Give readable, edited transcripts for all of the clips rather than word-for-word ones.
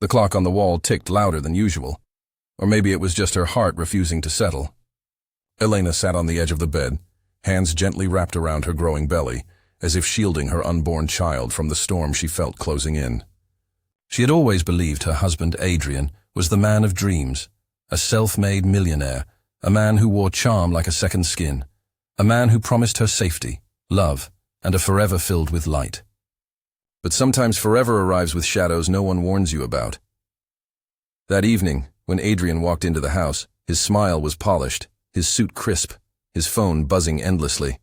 The clock on the wall ticked louder than usual, or maybe it was just her heart refusing to settle. Elena sat on the edge of the bed, hands gently wrapped around her growing belly, as if shielding her unborn child from the storm she felt closing in. She had always believed her husband Adrian was the man of dreams, a self-made millionaire, a man who wore charm like a second skin, a man who promised her safety, love, and a forever filled with light. But sometimes forever arrives with shadows no one warns you about. That evening, when Adrian walked into the house, his smile was polished, his suit crisp, his phone buzzing endlessly.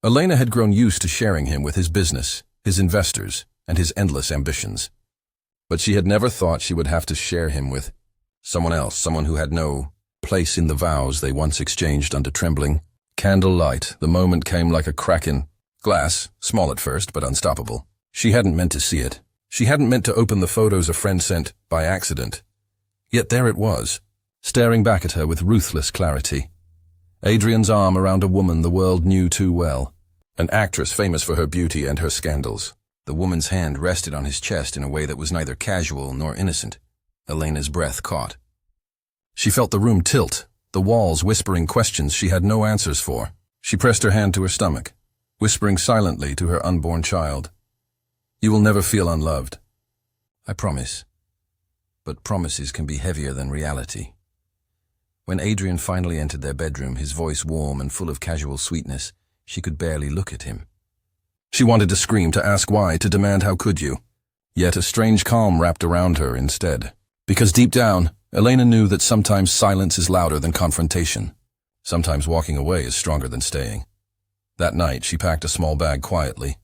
Elena had grown used to sharing him with his business, his investors, and his endless ambitions. But she had never thought she would have to share him with someone else, someone who had no place in the vows they once exchanged under trembling candlelight. The moment came like a crack in glass, small at first, but unstoppable. She hadn't meant to see it. She hadn't meant to open the photos a friend sent by accident. Yet there it was, staring back at her with ruthless clarity. Adrian's arm around a woman the world knew too well, an actress famous for her beauty and her scandals. The woman's hand rested on his chest in a way that was neither casual nor innocent. Elena's breath caught. She felt the room tilt, the walls whispering questions she had no answers for. She pressed her hand to her stomach, whispering silently to her unborn child. "You will never feel unloved. I promise." But promises can be heavier than reality. When Adrian finally entered their bedroom, his voice warm and full of casual sweetness, she could barely look at him. She wanted to scream, to ask why, to demand how could you. Yet a strange calm wrapped around her instead. Because deep down, Elena knew that sometimes silence is louder than confrontation. Sometimes walking away is stronger than staying. That night, she packed a small bag quietly.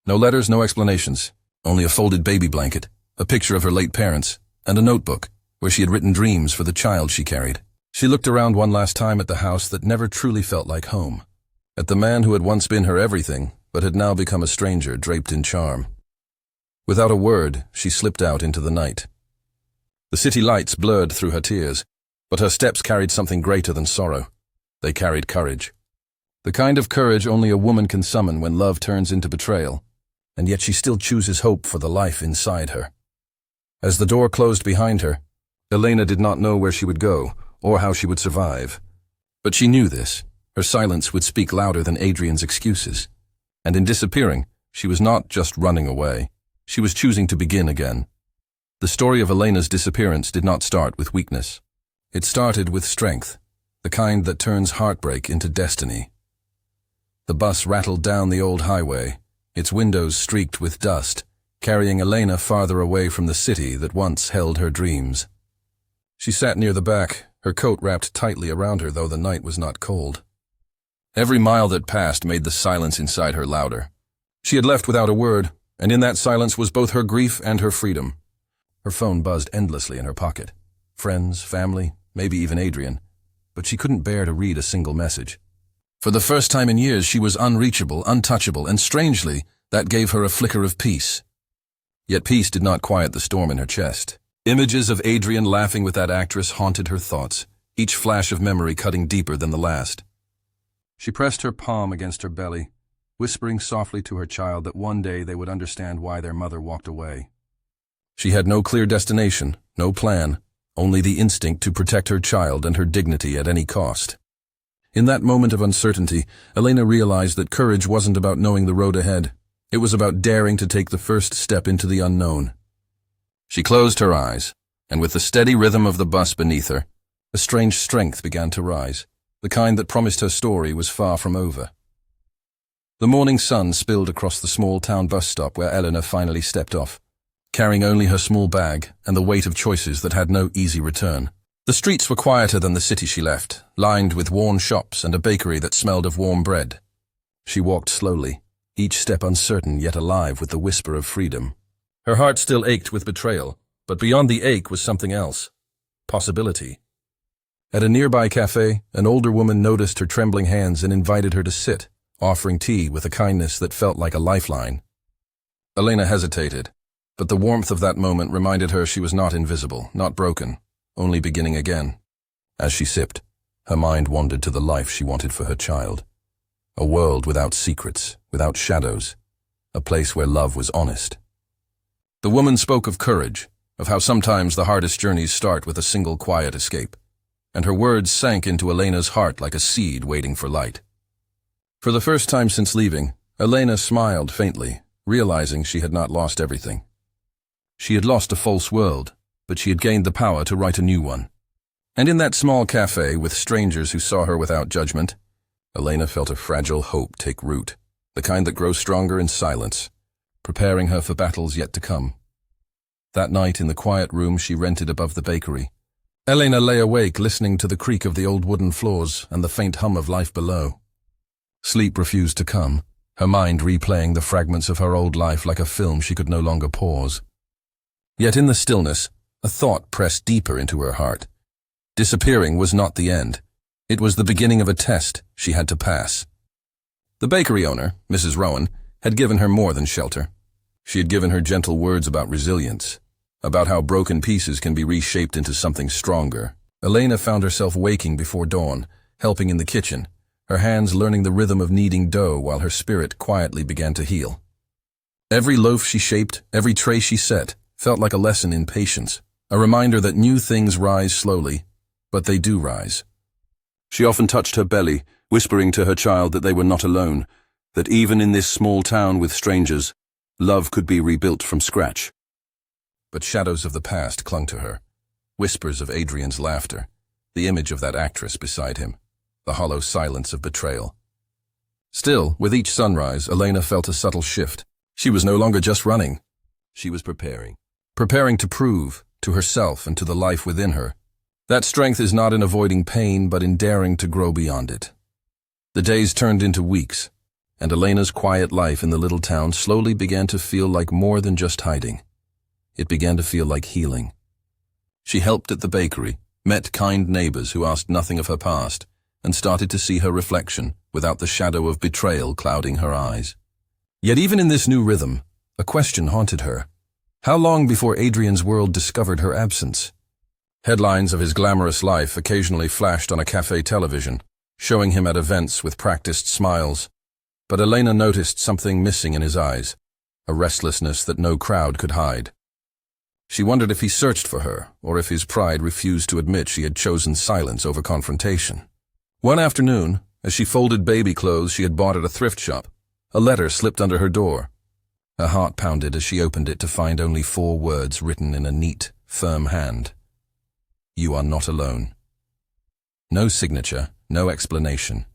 No letters, no explanations, only a folded baby blanket, a picture of her late parents, and a notebook where she had written dreams for the child she carried. She looked around one last time at the house that never truly felt like home, at the man who had once been her everything, but had now become a stranger draped in charm. Without a word, she slipped out into the night. The city lights blurred through her tears, but her steps carried something greater than sorrow. They carried courage. The kind of courage only a woman can summon when love turns into betrayal, and yet she still chooses hope for the life inside her. As the door closed behind her, Elena did not know where she would go or how she would survive. But she knew this. Her silence would speak louder than Adrian's excuses. And in disappearing, she was not just running away. She was choosing to begin again. The story of Elena's disappearance did not start with weakness. It started with strength, the kind that turns heartbreak into destiny. The bus rattled down the old highway, its windows streaked with dust, carrying Elena farther away from the city that once held her dreams. She sat near the back, her coat wrapped tightly around her, though the night was not cold. Every mile that passed made the silence inside her louder. She had left without a word, and in that silence was both her grief and her freedom. Her phone buzzed endlessly in her pocket. Friends, family, maybe even Adrian. But she couldn't bear to read a single message. For the first time in years, she was unreachable, untouchable, and strangely, that gave her a flicker of peace. Yet peace did not quiet the storm in her chest. Images of Adrian laughing with that actress haunted her thoughts, each flash of memory cutting deeper than the last. She pressed her palm against her belly, whispering softly to her child that one day they would understand why their mother walked away. She had no clear destination, no plan, only the instinct to protect her child and her dignity at any cost. In that moment of uncertainty, Elena realized that courage wasn't about knowing the road ahead. It was about daring to take the first step into the unknown. She closed her eyes, and with the steady rhythm of the bus beneath her, a strange strength began to rise, the kind that promised her story was far from over. The morning sun spilled across the small town bus stop where Elena finally stepped off, carrying only her small bag and the weight of choices that had no easy return. The streets were quieter than the city she left, lined with worn shops and a bakery that smelled of warm bread. She walked slowly, each step uncertain yet alive with the whisper of freedom. Her heart still ached with betrayal, but beyond the ache was something else. Possibility. At a nearby cafe, an older woman noticed her trembling hands and invited her to sit, offering tea with a kindness that felt like a lifeline. Elena hesitated, but the warmth of that moment reminded her she was not invisible, not broken, only beginning again. As she sipped, her mind wandered to the life she wanted for her child. A world without secrets, without shadows, a place where love was honest. The woman spoke of courage, of how sometimes the hardest journeys start with a single quiet escape, and her words sank into Elena's heart like a seed waiting for light. For the first time since leaving, Elena smiled faintly, realizing she had not lost everything. She had lost a false world, but she had gained the power to write a new one. And in that small cafe with strangers who saw her without judgment, Elena felt a fragile hope take root, the kind that grows stronger in silence, preparing her for battles yet to come. That night in the quiet room she rented above the bakery, Elena lay awake listening to the creak of the old wooden floors and the faint hum of life below. Sleep refused to come, her mind replaying the fragments of her old life like a film she could no longer pause. Yet in the stillness, a thought pressed deeper into her heart. Disappearing was not the end. It was the beginning of a test she had to pass. The bakery owner, Mrs. Rowan, had given her more than shelter. She had given her gentle words about resilience, about how broken pieces can be reshaped into something stronger. Elena found herself waking before dawn, helping in the kitchen, her hands learning the rhythm of kneading dough while her spirit quietly began to heal. Every loaf she shaped, every tray she set, felt like a lesson in patience, a reminder that new things rise slowly, but they do rise. She often touched her belly, whispering to her child that they were not alone, that even in this small town with strangers, love could be rebuilt from scratch. But shadows of the past clung to her, whispers of Adrian's laughter, the image of that actress beside him, the hollow silence of betrayal. Still, with each sunrise, Elena felt a subtle shift. She was no longer just running. She was preparing to prove, to herself and to the life within her, that strength is not in avoiding pain but in daring to grow beyond it. The days turned into weeks, and Elena's quiet life in the little town slowly began to feel like more than just hiding. It began to feel like healing. She helped at the bakery, met kind neighbors who asked nothing of her past, and started to see her reflection without the shadow of betrayal clouding her eyes. Yet even in this new rhythm, a question haunted her. How long before Adrian's world discovered her absence? Headlines of his glamorous life occasionally flashed on a cafe television, showing him at events with practiced smiles. But Elena noticed something missing in his eyes, a restlessness that no crowd could hide. She wondered if he searched for her, or if his pride refused to admit she had chosen silence over confrontation. One afternoon, as she folded baby clothes she had bought at a thrift shop, a letter slipped under her door. Her heart pounded as she opened it to find only 4 words written in a neat, firm hand. You are not alone. No signature, no explanation,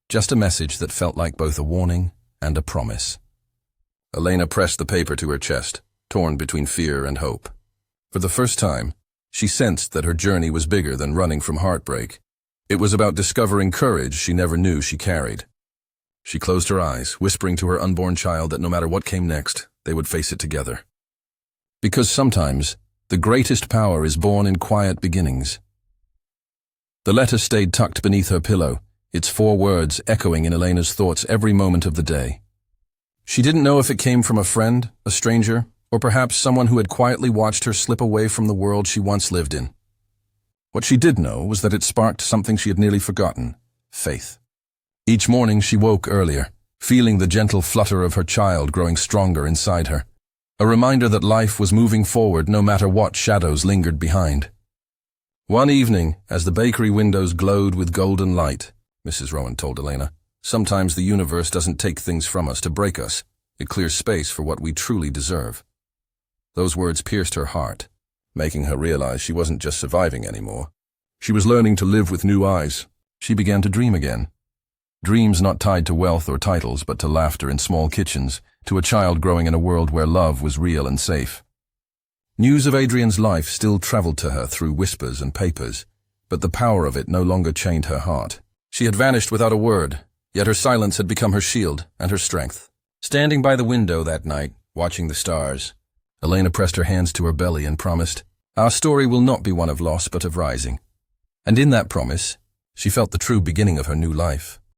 just a message that felt like both a warning and a promise. Elena pressed the paper to her chest, torn between fear and hope. For the first time, she sensed that her journey was bigger than running from heartbreak. It was about discovering courage she never knew she carried. She closed her eyes, whispering to her unborn child that no matter what came next, they would face it together. Because sometimes, the greatest power is born in quiet beginnings. The letter stayed tucked beneath her pillow, its 4 words echoing in Elena's thoughts every moment of the day. She didn't know if it came from a friend, a stranger, or perhaps someone who had quietly watched her slip away from the world she once lived in. What she did know was that it sparked something she had nearly forgotten: faith. Each morning she woke earlier, feeling the gentle flutter of her child growing stronger inside her, a reminder that life was moving forward no matter what shadows lingered behind. One evening, as the bakery windows glowed with golden light, Mrs. Rowan told Elena, sometimes the universe doesn't take things from us to break us. It clears space for what we truly deserve. Those words pierced her heart, making her realize she wasn't just surviving anymore. She was learning to live with new eyes. She began to dream again. Dreams not tied to wealth or titles, but to laughter in small kitchens, to a child growing in a world where love was real and safe. News of Adrian's life still traveled to her through whispers and papers, but the power of it no longer chained her heart. She had vanished without a word, yet her silence had become her shield and her strength. Standing by the window that night, watching the stars, Elena pressed her hands to her belly and promised, "Our story will not be one of loss but of rising." And in that promise, she felt the true beginning of her new life.